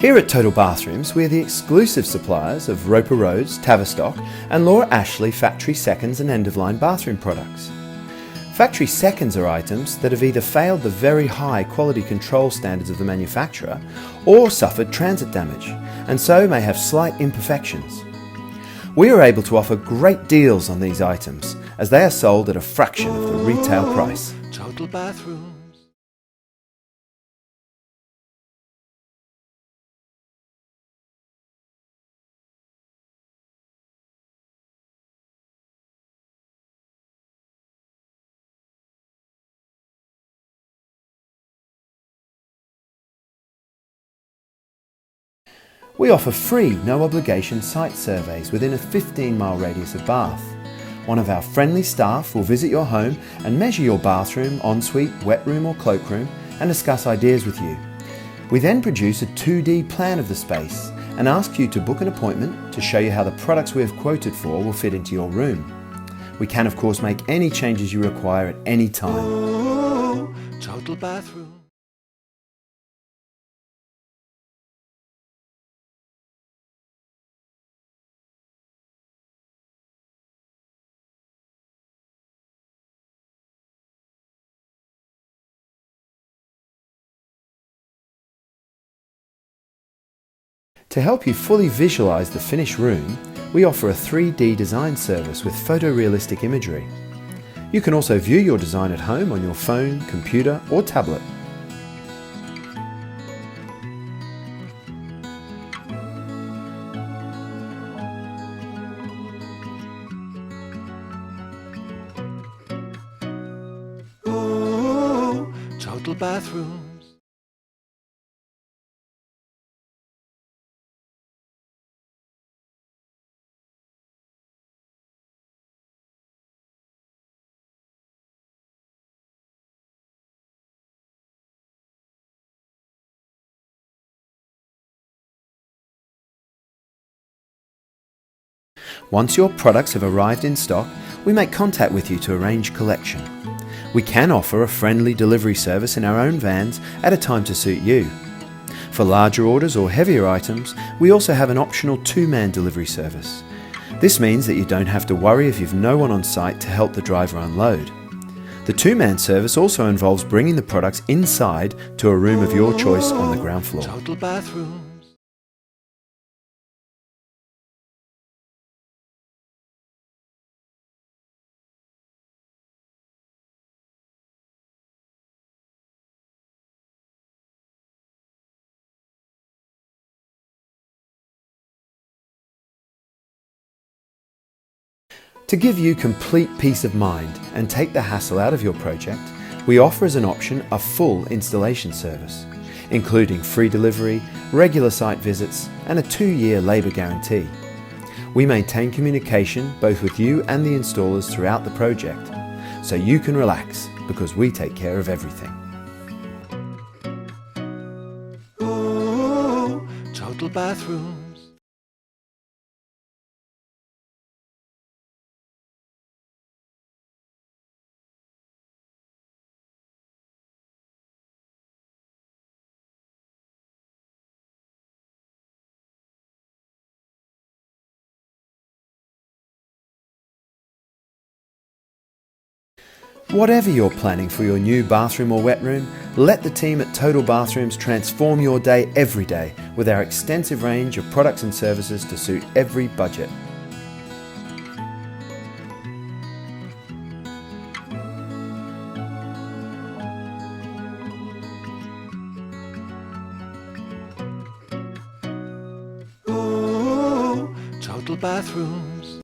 Here at Total Bathrooms, we're the exclusive suppliers of Roper Rhodes, Tavistock and Laura Ashley factory seconds and end-of-line bathroom products. Factory seconds are items that have either failed the very high quality control standards of the manufacturer or suffered transit damage, and so may have slight imperfections. We are able to offer great deals on these items as they are sold at a fraction of the retail price. Total Bathrooms. We offer free, no-obligation site surveys within a 15-mile radius of Bath. One of our friendly staff will visit your home and measure your bathroom, ensuite, wet room or cloakroom and discuss ideas with you. We then produce a 2D plan of the space and ask you to book an appointment to show you how the products we have quoted for will fit into your room. We can of course make any changes you require at any time. Ooh, Total Bathroom. To help you fully visualise the finished room, we offer a 3D design service with photorealistic imagery. You can also view your design at home on your phone, computer or tablet. Ooh, Total Bathrooms. Once your products have arrived in stock, we make contact with you to arrange collection. We can offer a friendly delivery service in our own vans at a time to suit you. For larger orders or heavier items, we also have an optional 2-man delivery service. This means that you don't have to worry if you've no one on site to help the driver unload. The 2-man service also involves bringing the products inside to a room of your choice on the ground floor. Total Bathrooms. To give you complete peace of mind and take the hassle out of your project, we offer as an option a full installation service, including free delivery, regular site visits and a 2-year labour guarantee. We maintain communication both with you and the installers throughout the project, so you can relax because we take care of everything. Ooh, Total Bathrooms. Whatever you're planning for your new bathroom or wet room, let the team at Total Bathrooms transform your day every day with our extensive range of products and services to suit every budget. Ooh, Total Bathrooms.